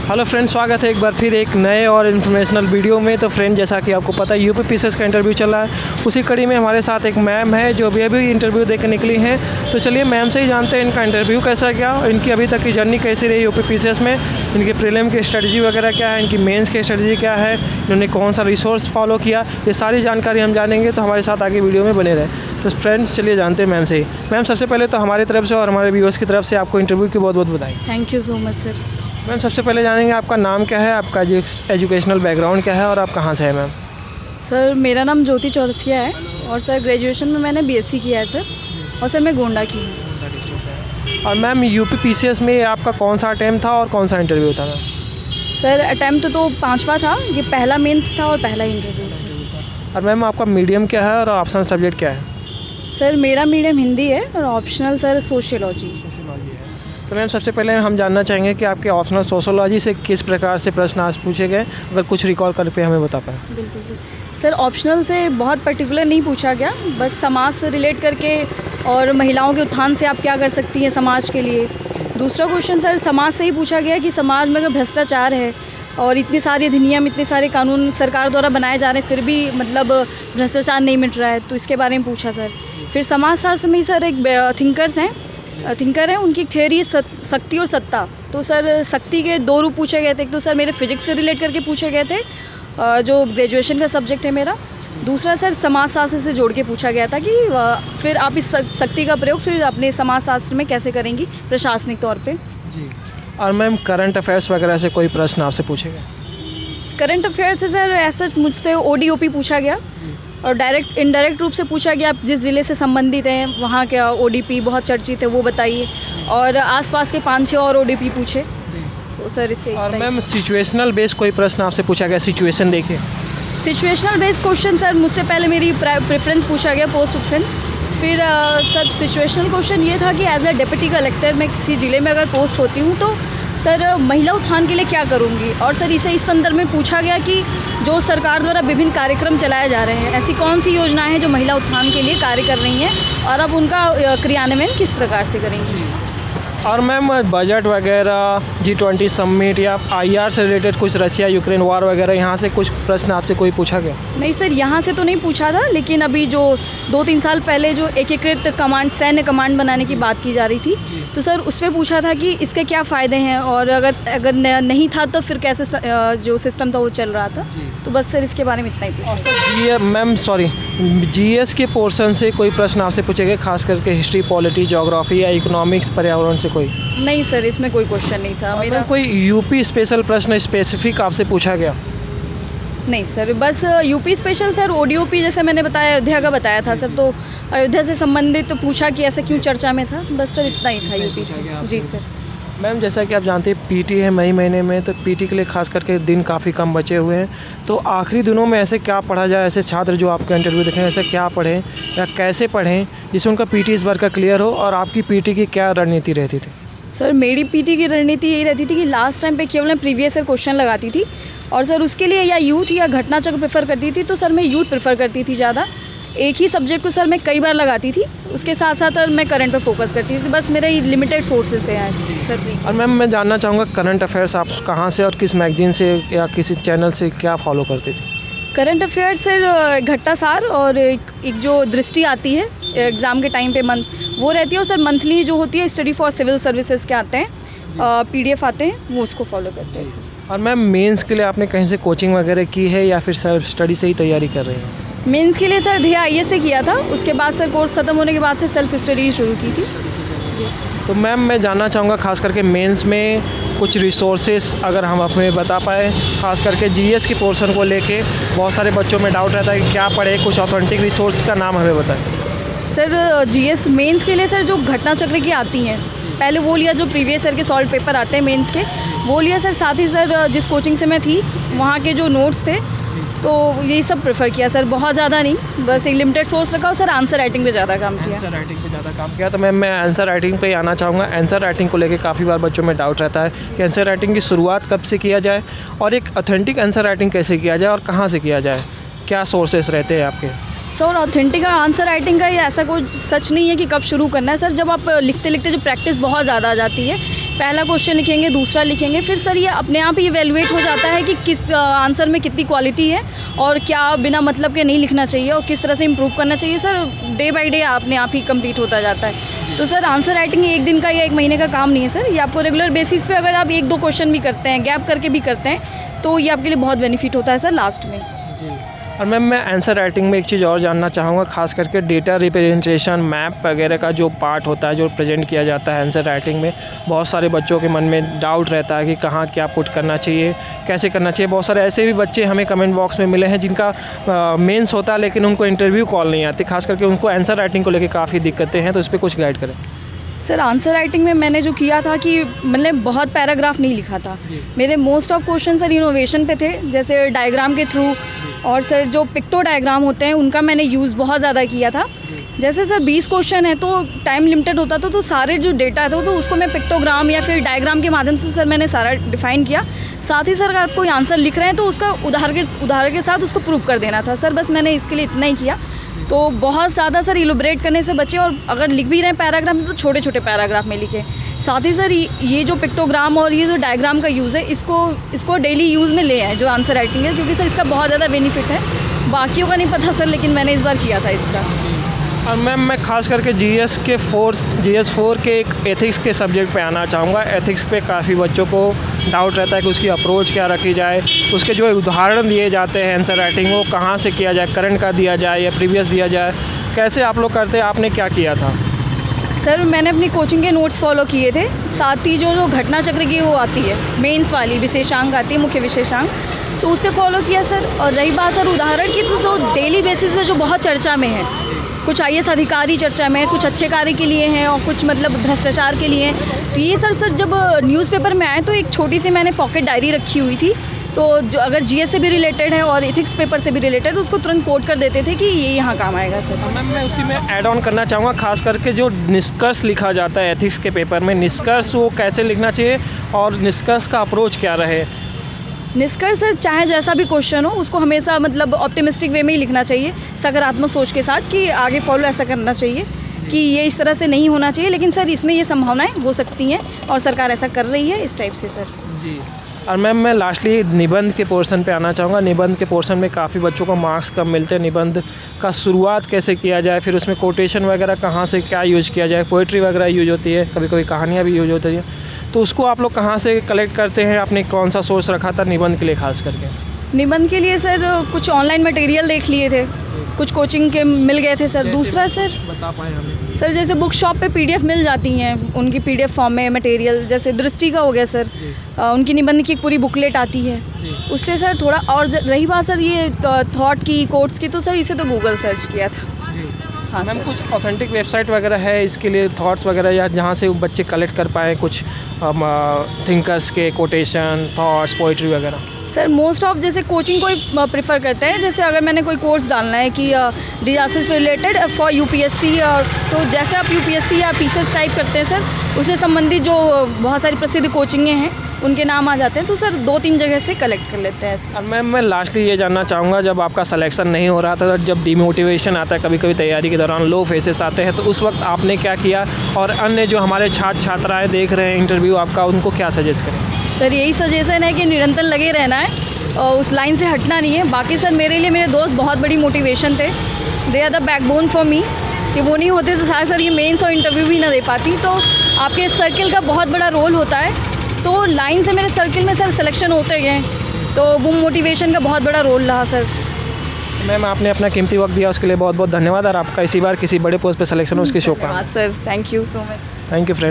Hello friends, स्वागत है एक बार फिर एक नए और इन्फॉर्मेशनल वीडियो में। तो फ्रेंड, जैसा कि आपको पता है यूपी पीसीएस का इंटरव्यू चल रहा है। उसी कड़ी में हमारे साथ एक मैम है जो अभी इंटरव्यू देकर निकली हैं। तो चलिए मैम से ही जानते हैं इनका इंटरव्यू कैसा गया, इनकी अभी तक की जर्नी कैसी रही यूपी पीसीएस में, इनके प्रीलिम की स्ट्रेटजी वगैरह क्या है, इनकी मेंस की स्ट्रेटजी क्या है, इन्होंने कौन सा रिसोर्स फॉलो किया, ये सारी जानकारी हम जानेंगे। तो हमारे साथ आगे वीडियो में बने रहे। तो फ्रेंड्स, चलिए जानते हैं मैम से ही। मैम, सबसे पहले तो हमारी तरफ से और हमारे व्यूअर्स की तरफ से आपको इंटरव्यू की बहुत बहुत बधाई। Thank you so much sir. Ma'am, सबसे पहले जानेंगे आपका नाम क्या है, आपका एजुकेशनल बैकग्राउंड क्या है और आप कहाँ से हैं मैम? सर, मेरा नाम ज्योति चौरसिया है और सर ग्रेजुएशन में मैंने बीएससी किया है सर, और सर मैं गोंडा की हूँ। और मैम, यूपी पीसीएस में आपका कौन सा अटैम्प्ट था और कौन सा इंटरव्यू था मैम? सर, अटैम्प्ट तो 5वां था, ये पहला मेंस था और पहला इंटरव्यू था। और मैम, आपका मीडियम क्या है और ऑप्शनल सब्जेक्ट क्या है? सर, मेरा मीडियम हिंदी है और ऑप्शनल सर सोशियोलॉजी है। तो मैम, सबसे पहले हम जानना चाहेंगे कि आपके ऑप्शनल सोशियोलॉजी से किस प्रकार से प्रश्न आज पूछे गए, अगर कुछ रिकॉल करके हमें बता पाएँ। बिल्कुल सर। ऑप्शनल से बहुत पर्टिकुलर नहीं पूछा गया, बस समाज से रिलेट करके और महिलाओं के उत्थान से आप क्या कर सकती हैं समाज के लिए। दूसरा क्वेश्चन सर समाज से ही पूछा गया कि समाज में अगर भ्रष्टाचार है और इतनी सारी अधिनियम, इतने सारे कानून सरकार द्वारा बनाए जा रहे हैं, फिर भी मतलब भ्रष्टाचार नहीं मिट रहा है, तो इसके बारे में पूछा सर। फिर समाजशास्त्र में सर एक थिंकर हैं, उनकी थ्योरी शक्ति और सत्ता। तो सर शक्ति के 2 रूप पूछे गए थे। एक तो सर मेरे फिजिक्स से रिलेट करके पूछे गए थे, जो ग्रेजुएशन का सब्जेक्ट है मेरा। दूसरा सर समाजशास्त्र से जोड़ के पूछा गया था कि फिर आप इस शक्ति का प्रयोग फिर अपने समाजशास्त्र में कैसे करेंगी प्रशासनिक तौर पे जी। और मैम, करंट अफेयर्स वगैरह से कोई प्रश्न आपसे पूछेगा? करंट अफेयर्स से सर ऐसा मुझसे ओडीओपी पूछा गया और डायरेक्ट इनडायरेक्ट रूप से पूछा गया, आप जिस ज़िले से संबंधित हैं वहाँ क्या ओडीपी बहुत चर्चित है वो बताइए, और आसपास के 5-6 और ओडीपी पूछे। तो सर इससे। और मैम, सिचुएशनल बेस कोई प्रश्न आपसे पूछा गया, सिचुएशन देखिए? सिचुएशनल बेस्ड क्वेश्चन सर मुझसे पहले मेरी प्रेफरेंस पूछा गया, पोस्ट प्रेफरेंस। फिर सर सिचुएशनल क्वेश्चन ये था कि एज ए डिप्टी कलेक्टर मैं किसी ज़िले में अगर पोस्ट होती हूँ तो सर महिला उत्थान के लिए क्या करूँगी। और सर इसे इस संदर्भ में पूछा गया कि जो सरकार द्वारा विभिन्न कार्यक्रम चलाए जा रहे हैं, ऐसी कौन सी योजनाएं हैं जो महिला उत्थान के लिए कार्य कर रही हैं और अब उनका क्रियान्वयन किस प्रकार से करेंगी। और मैम, बजट वगैरह, G20 समिट या IR से रिलेटेड कुछ, रशिया यूक्रेन वार वगैरह, यहाँ से कुछ प्रश्न आपसे कोई पूछा गया? नहीं सर, यहाँ से तो नहीं पूछा था, लेकिन अभी जो 2-3 साल पहले जो एकीकृत कमांड, सैन्य कमांड बनाने की बात की जा रही थी, तो सर उस पर पूछा था कि इसके क्या फ़ायदे हैं और अगर नहीं था तो फिर कैसे जो सिस्टम था वो चल रहा था। तो बस सर इसके बारे में इतना ही पूछा। GS के पोर्शन से कोई प्रश्न आपसे पूछेगा, खास करके हिस्ट्री, पॉलिटी, ज्योग्राफी या इकोनॉमिक्स, पर्यावरण से कोई? नहीं सर, इसमें कोई क्वेश्चन नहीं था मेरा। कोई यूपी स्पेशल प्रश्न स्पेसिफिक आपसे पूछा गया? नहीं सर, बस यूपी स्पेशल सर ओडीओपी जैसे मैंने बताया, अयोध्या का बताया था सर, तो अयोध्या से संबंधित तो पूछा कि ऐसा क्यों चर्चा में था, बस सर इतना ही था यूपी से। जी सर। मैम, जैसा कि आप जानते हैं पीटी है मई महीने में, तो पीटी के लिए खास करके दिन काफ़ी कम बचे हुए हैं। तो आखिरी दिनों में ऐसे क्या पढ़ा जाए, ऐसे छात्र जो आपका इंटरव्यू देखें ऐसे क्या पढ़ें या कैसे पढ़ें जिससे उनका पीटी इस बार का क्लियर हो, और आपकी पीटी की क्या रणनीति रहती थी? सर, मेरी पीटी की रणनीति यही रहती थी कि लास्ट टाइम पे केवल मैं प्रीवियस ईयर क्वेश्चन लगाती थी, और सर उसके लिए या यूथ या घटना चक्र प्रेफर करती थी। तो सर मैं यूथ प्रेफर करती थी ज़्यादा। एक ही सब्जेक्ट को सर मैं कई बार लगाती थी, उसके साथ साथ मैं करंट पे फोकस करती थी। बस मेरे लिमिटेड सोर्सेज से हैं सर। और मैम, मैं जानना चाहूँगा करंट अफेयर्स आप कहाँ से और किस मैगजीन से या किसी चैनल से क्या फॉलो करते थे? करंट अफेयर्स सर घट्टासार और एक जो दृष्टि आती है एग्ज़ाम के टाइम पे वो रहती है, और सर मंथली जो होती है स्टडी फॉर सिविल सर्विसेज के आते हैं, PDF आते हैं, वो उसको फॉलो करते हैं सर। और मैम, मेंस के लिए आपने कहीं से कोचिंग वगैरह की है या फिर सेल्फ स्टडी से ही तैयारी कर रहे हैं? मेंस के लिए सर IAS से किया था, उसके बाद सर कोर्स ख़त्म होने के बाद से सेल्फ स्टडी शुरू की थी। तो मैम, मैं जानना चाहूँगा खास करके मेंस में कुछ रिसोर्सेज अगर हम अपने बता पाए, खास करके GS के पोर्शन को लेके बहुत सारे बच्चों में डाउट रहता है कि क्या पढ़े, कुछ ऑथेंटिक रिसोर्स का नाम हमें बताएं। सर GS मेंस के लिए सर जो घटना चक्र की आती हैं, पहले वो लिया, जो प्रीवियस ईयर के सॉल्व पेपर आते हैं मेंस के वो लिया सर। साथ ही सर जिस कोचिंग से मैं थी वहाँ के जो नोट्स थे, तो यही सब प्रेफर किया सर, बहुत ज़्यादा नहीं, बस एक लिमिटेड सोर्स रखा और सर आंसर राइटिंग पे ज़्यादा काम किया। आंसर राइटिंग पे ज़्यादा काम किया। तो मैं आंसर राइटिंग पे ही आना चाहूँगा। आंसर राइटिंग को लेके काफ़ी बार बच्चों में डाउट रहता है कि आंसर राइटिंग की शुरुआत कब से किया जाए और एक ऑथेंटिक आंसर राइटिंग कैसे किया जाए और कहाँ से किया जाए, क्या सोर्सेस रहते हैं आपके? सर ऑथेंटिक आंसर राइटिंग का ये ऐसा कोई सच नहीं है कि कब शुरू करना है सर। जब आप लिखते लिखते जो प्रैक्टिस बहुत ज़्यादा आ जाती है, पहला क्वेश्चन लिखेंगे, दूसरा लिखेंगे, फिर सर ये अपने आप ही इवेलुएट हो जाता है कि किस आंसर में कितनी क्वालिटी है और क्या बिना मतलब के नहीं लिखना चाहिए और किस तरह से इम्प्रूव करना चाहिए। सर डे बाई डे अपने आप ही कंप्लीट होता जाता है। तो सर आंसर राइटिंग एक दिन का या एक महीने का काम नहीं है सर। ये आपको रेगुलर बेसिस पे अगर आप 1-2 क्वेश्चन भी करते हैं, गैप करके भी करते हैं, तो ये आपके लिए बहुत बेनिफिट होता है सर लास्ट में। और मैम मैं आंसर राइटिंग में एक चीज़ और जानना चाहूँगा, खास करके डेटा रिप्रेजेंटेशन, मैप वगैरह का जो पार्ट होता है, जो प्रेजेंट किया जाता है आंसर राइटिंग में, बहुत सारे बच्चों के मन में डाउट रहता है कि कहाँ क्या पुट करना चाहिए, कैसे करना चाहिए। बहुत सारे ऐसे भी बच्चे हमें कमेंट बॉक्स में मिले हैं जिनका मेंस होता है लेकिन उनको इंटरव्यू कॉल नहीं आती, खास करके उनको आंसर राइटिंग को लेकर काफ़ी दिक्कतें हैं, तो इस पर कुछ गाइड करें। सर आंसर राइटिंग में मैंने जो किया था कि मैंने बहुत पैराग्राफ नहीं लिखा था। मेरे most of question sir innovation पे थे, जैसे डायग्राम के थ्रू, और सर जो पिक्टो डायग्राम होते हैं उनका मैंने यूज़ बहुत ज़्यादा किया था। जैसे सर 20 क्वेश्चन है तो टाइम लिमिटेड होता था, तो सारे जो डेटा था तो उसको मैं पिक्टोग्राम या फिर डायग्राम के माध्यम से सर मैंने सारा डिफाइन किया। साथ ही सर अगर आप कोई आंसर लिख रहे हैं तो उसका उदाहरण के साथ उसको प्रूव कर देना था सर। बस मैंने इसके लिए इतना ही किया। तो बहुत ज़्यादा सर इलुबरेट करने से बचे, और अगर लिख भी रहे हैं पैराग्राफ में तो छोटे छोटे पैराग्राफ में लिखे। साथ ही सर ये जो पिक्टोग्राम और ये जो डायग्राम का यूज़ है, इसको डेली यूज़ में ले आए जो आंसर राइटिंग है, क्योंकि सर इसका बहुत ज़्यादा बेनिफिट है। बाकियों का नहीं पता सर, लेकिन मैंने इस बार किया था इसका। और मैम मैं खास करके GS 4 के एक एथिक्स के सब्जेक्ट पे आना चाहूँगा। एथिक्स पे काफ़ी बच्चों को डाउट रहता है कि उसकी अप्रोच क्या रखी जाए, उसके जो उदाहरण दिए जाते हैं आंसर राइटिंग, वो कहाँ से किया जाए, करंट का दिया जाए या प्रीवियस दिया जाए, कैसे आप लोग करते हैं, आपने क्या किया था? सर मैंने अपनी कोचिंग के नोट्स फॉलो किए थे, साथ ही जो घटना चक्र की वो आती है मेंस वाली विशेषांक आती है, मुख्य विशेषांक, तो उससे फॉलो किया सर। और रही बात सर उदाहरण की, तो जो डेली बेसिस पे जो बहुत चर्चा में है, कुछ IAS अधिकारी चर्चा में, कुछ अच्छे कार्य के लिए हैं और कुछ मतलब भ्रष्टाचार के लिए हैं। तो ये सर जब न्यूज़पेपर में आए तो एक छोटी सी मैंने पॉकेट डायरी रखी हुई थी, तो जो अगर GS से भी रिलेटेड है और एथिक्स पेपर से भी रिलेटेड है, उसको तुरंत कोट कर देते थे कि ये यहाँ काम आएगा सर। मैम मैं उसी में ऐड ऑन करना चाहूँगा, खास करके जो निष्कर्ष लिखा जाता है एथिक्स के पेपर में, निष्कर्ष वो कैसे लिखना चाहिए और निष्कर्ष का अप्रोच क्या रहे? निष्कर्ष सर चाहे जैसा भी क्वेश्चन हो उसको हमेशा मतलब ऑप्टिमिस्टिक वे में ही लिखना चाहिए, सकारात्मक सोच के साथ कि आगे फॉलो ऐसा करना चाहिए कि ये इस तरह से नहीं होना चाहिए, लेकिन सर इसमें ये संभावनाएं हो सकती हैं और सरकार ऐसा कर रही है, इस टाइप से सर। जी। और मैम मैं लास्टली निबंध के पोर्शन पे आना चाहूँगा। निबंध के पोर्शन में काफ़ी बच्चों को मार्क्स कम मिलते हैं। निबंध का शुरुआत कैसे किया जाए, फिर उसमें कोटेशन वगैरह कहाँ से क्या यूज़ किया जाए, पोइट्री वगैरह यूज होती है, कभी कभी कहानियाँ भी यूज होती हैं, तो उसको आप लोग कहाँ से कलेक्ट करते हैं? आपने कौन सा सोर्स रखा था निबंध के लिए खास करके? निबंध के लिए सर कुछ ऑनलाइन मटेरियल देख लिए थे, कुछ कोचिंग के मिल गए थे सर। दूसरा सर बता पाए हमें सर, जैसे बुक शॉप पे PDF मिल जाती हैं, उनकी PDF फॉर्म में मटेरियल, जैसे दृष्टि का हो गया सर, उनकी निबंध की एक पूरी बुकलेट आती है, उससे सर थोड़ा। और रही बात सर ये थॉट की, कोट्स की, तो सर इसे तो गूगल सर्च किया था। हाँ मैम सर। कुछ ऑथेंटिक वेबसाइट वगैरह है इसके लिए, थॉट्स वगैरह, या जहाँ से बच्चे कलेक्ट कर पाएँ कुछ थिंकर्स के कोटेशन, थॉट्स, पोइट्री वगैरह? सर मोस्ट ऑफ जैसे कोचिंग कोई प्रेफर करते हैं, जैसे अगर मैंने कोई कोर्स डालना है कि डिजास्टर से रिलेटेड फॉर UPSC, तो जैसे आप UPSC या PCS टाइप करते हैं सर, उससे संबंधित जो बहुत सारी प्रसिद्ध कोचिंगें हैं उनके नाम आ जाते हैं, तो सर 2-3 जगह से कलेक्ट कर लेते हैं। और मैम मैं लास्टली ये जानना चाहूँगा, जब आपका सिलेक्शन नहीं हो रहा था, जब डिमोटिवेशन आता है, कभी कभी तैयारी के दौरान लो फेसेस आते हैं, तो उस वक्त आपने क्या किया, और अन्य जो हमारे छात्र छात्राएँ देख रहे हैं इंटरव्यू आपका, उनको क्या सजेस्ट करें? सर यही सजेशन है कि निरंतर लगे रहना है और उस लाइन से हटना नहीं है। बाकी सर मेरे लिए मेरे दोस्त बहुत बड़ी मोटिवेशन थे, they are the backbone for me, कि वो नहीं होते तो शायद सर ये मेंस और इंटरव्यू भी ना दे पाती। तो आपके सर्किल का बहुत बड़ा रोल होता है, तो लाइन से मेरे सर्किल में सर सिलेक्शन होते गए, तो वो मोटिवेशन का बहुत बड़ा रोल रहा सर। मैम आपने अपना कीमती वक्त दिया, उसके लिए बहुत बहुत धन्यवाद, और आपका इसी बार किसी बड़े पोस्ट पे सिलेक्शन हो उसकी शुभकामनाएं। Sir thank you so much. Thank you friend.